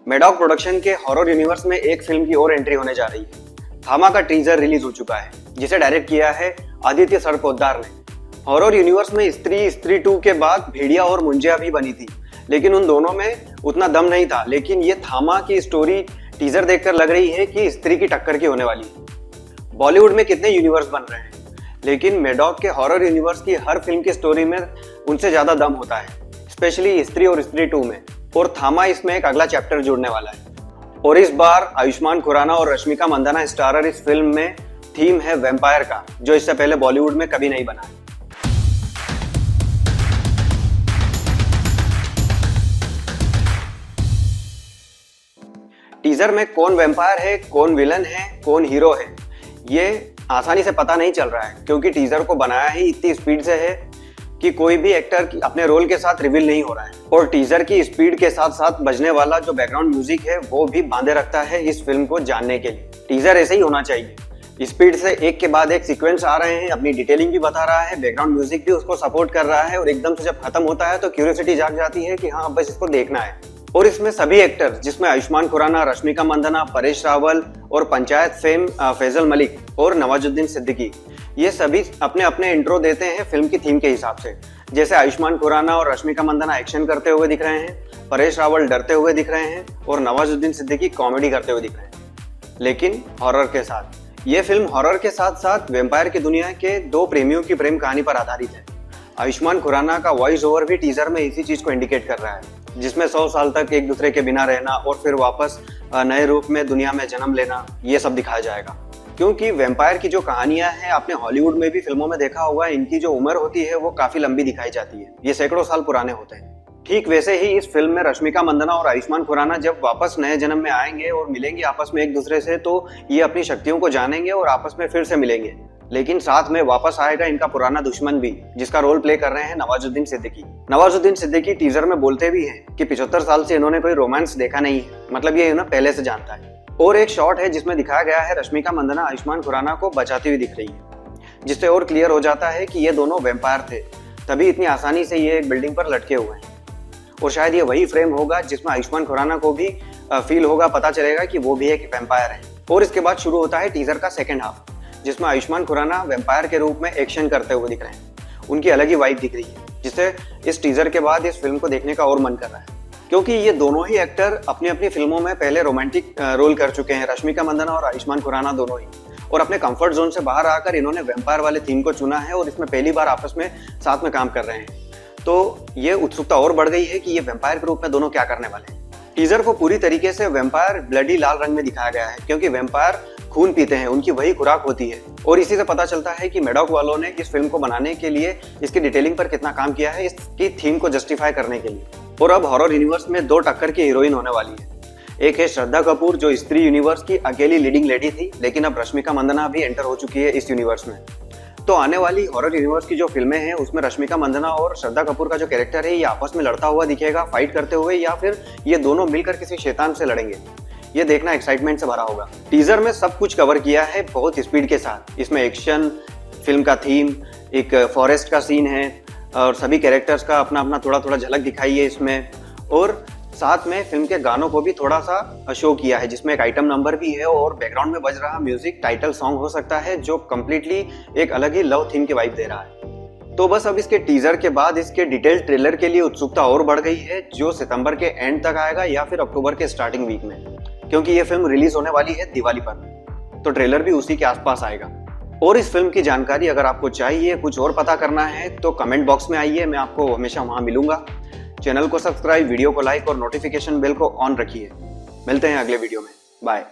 Maddock production के horror universe में एक फिल्म की और एंट्री होने जा रही है। थामा का टीजर रिलीज हो चुका है, जिसे डायरेक्ट किया है आदित्य सरपोतदार ने। हॉरर यूनिवर्स में स्त्री 2 के बाद भेड़िया और मुंजिया भी बनी थी, लेकिन उन दोनों में उतना दम नहीं था। लेकिन ये थामा की स्टोरी टीजर देखकर लग रही है कि स्त्री की टक्कर की होने वाली है। बॉलीवुड में कितने यूनिवर्स बन रहे हैं, लेकिन मेडॉक के हॉरर यूनिवर्स की हर फिल्म की स्टोरी में उनसे ज्यादा दम होता है, स्पेशली स्त्री और स्त्री 2 में। और थामा इसमें एक अगला चैप्टर जुड़ने वाला है। और इस बार आयुष्मान खुराना और रश्मिका मंदाना स्टारर इस फिल्म में थीम है वैम्पायर का, जो इससे पहले बॉलीवुड में कभी नहीं बना है। टीजर में कौन वैम्पायर है, कौन विलन है, कौन हीरो है, ये आसानी से पता नहीं चल रहा है, क्योंकि टीजर को बनाया ही इतनी स्पीड से है कि कोई भी एक्टर अपने रोल के साथ रिवील नहीं हो रहा है। और टीजर की स्पीड के साथ साथ बजने वाला जो बैकग्राउंड म्यूजिक है वो भी बांधे रखता है इस फिल्म को जानने के लिए। टीजर ऐसे ही होना चाहिए, स्पीड से एक के बाद एक सीक्वेंस आ रहे हैं, अपनी डिटेलिंग भी बता रहा है, बैकग्राउंड म्यूजिक भी उसको सपोर्ट कर रहा है, और एकदम से जब खत्म होता है तो क्यूरियोसिटी जाग जाती है कि हाँ बस इसको देखना है। और इसमें सभी एक्टर्स, जिसमें आयुष्मान खुराना, रश्मिका मंदाना, परेश रावल और पंचायत फेम फैजल मलिक और नवाजुद्दीन सिद्दीकी, ये सभी अपने अपने इंट्रो देते हैं फिल्म की थीम के हिसाब से। जैसे आयुष्मान खुराना और रश्मिका मंदाना एक्शन करते हुए दिख रहे हैं, परेश रावल डरते हुए दिख रहे हैं और नवाजुद्दीन सिद्दीकी कॉमेडी करते हुए दिख रहे हैं, लेकिन हॉरर के साथ। ये फिल्म हॉरर के साथ साथ वैम्पायर की दुनिया के दो प्रेमियों की प्रेम कहानी पर आधारित है। आयुष्मान खुराना का वॉइस ओवर भी टीजर में इसी चीज को इंडिकेट कर रहा है, जिसमें 100 साल तक एक दूसरे के बिना रहना और फिर वापस नए रूप में दुनिया में जन्म लेना, ये सब दिखाया जाएगा। क्योंकि वैम्पायर की जो कहानियां हैं, आपने हॉलीवुड में भी फिल्मों में देखा होगा, इनकी जो उम्र होती है वो काफी लंबी दिखाई जाती है, ये सैकड़ों साल पुराने होते हैं। ठीक वैसे ही इस फिल्म में रश्मिका मंदाना और आयुष्मान खुराना जब वापस नए जन्म में आएंगे और मिलेंगे आपस में एक दूसरे से, तो ये अपनी शक्तियों को जानेंगे और आपस में फिर से मिलेंगे। लेकिन साथ में वापस आएगा इनका पुराना दुश्मन भी, जिसका रोल प्ले कर रहे हैं नवाजुद्दीन सिद्दीकी। नवाजुद्दीन सिद्दीकी टीजर में बोलते भी हैं कि 75 साल से इन्होंने कोई रोमांस देखा नहीं है, मतलब ये इन्हें पहले से जानता है। और एक शॉट है जिसमें दिखाया गया है रश्मिका मंदाना आयुष्मान खुराना को बचाती हुई दिख रही है, जिससे और क्लियर हो जाता है कि ये दोनों वैम्पायर थे, तभी इतनी आसानी से ये एक बिल्डिंग पर लटके हुए हैं। और शायद ये वही फ्रेम होगा जिसमें आयुष्मान खुराना को भी फील होगा, पता चलेगा कि वो भी एक वैम्पायर है। और इसके बाद शुरू होता है टीजर का सेकेंड हाफ, जिसमें आयुष्मान खुराना वैम्पायर के रूप में एक्शन करते हुए दिख रहे हैं। उनकी अलग ही वाइब दिख रही है, जिससे इस टीजर के बाद इस फिल्म को देखने का और मन कर रहा है। क्योंकि ये दोनों ही एक्टर अपनी अपनी फिल्मों में पहले रोमांटिक रोल कर चुके हैं, रश्मिका मंदाना और आयुष्मान खुराना दोनों ही। और अपने कंफर्ट जोन से बाहर आकर इन्होंने वैम्पायर वाले थीम को चुना है और इसमें पहली बार आपस में साथ में काम कर रहे हैं। तो ये उत्सुकता और बढ़ गई है कि ये वैम्पायर के रूप में दोनों क्या करने वाले हैं। टीजर को पूरी तरीके से वैम्पायर ब्लडी लाल रंग में दिखाया गया है, क्योंकि वैम्पायर खून पीते हैं, उनकी वही खुराक होती है। और इसी से पता चलता है कि मेडॉक वालों ने इस फिल्म को बनाने के लिए इसकी डिटेलिंग पर कितना काम किया है, इसकी थीम को जस्टिफाई करने के लिए। और अब हॉरर यूनिवर्स में दो टक्कर की हीरोइन होने वाली है। एक है श्रद्धा कपूर, जो स्त्री यूनिवर्स की अकेली लीडिंग लेडी थी, लेकिन अब रश्मिका मंदाना भी एंटर हो चुकी है इस यूनिवर्स में। तो आने वाली हॉरर यूनिवर्स की जो फिल्में हैं, उसमें रश्मिका मंदाना और श्रद्धा कपूर का जो कैरेक्टर है, ये आपस में लड़ता हुआ दिखेगा, फाइट करते हुए, या फिर ये दोनों मिलकर किसी शैतान से लड़ेंगे, ये देखना एक्साइटमेंट से भरा होगा। टीजर में सब कुछ कवर किया है बहुत स्पीड के साथ। इसमें एक्शन, फिल्म का थीम, एक फॉरेस्ट का सीन है, और सभी कैरेक्टर्स का अपना अपना थोड़ा थोड़ा झलक दिखाई है इसमें। और साथ में फिल्म के गानों को भी थोड़ा सा शो किया है, जिसमें एक आइटम नंबर भी है, और बैकग्राउंड में बज रहा म्यूजिक टाइटल सॉन्ग हो सकता है, जो कम्प्लीटली एक अलग ही लव थीम की वाइब दे रहा है। तो बस अब इसके टीजर के बाद इसके डिटेल ट्रेलर के लिए उत्सुकता और बढ़ गई है, जो सितंबर के एंड तक आएगा या फिर अक्टूबर के स्टार्टिंग वीक में, क्योंकि ये फिल्म रिलीज होने वाली है दिवाली पर, तो ट्रेलर भी उसी के आसपास आएगा। और इस फिल्म की जानकारी अगर आपको चाहिए, कुछ और पता करना है, तो कमेंट बॉक्स में आइए, मैं आपको हमेशा वहां मिलूंगा। चैनल को सब्सक्राइब, वीडियो को लाइक और नोटिफिकेशन बेल को ऑन रखिए। मिलते हैं अगले वीडियो में, बाय।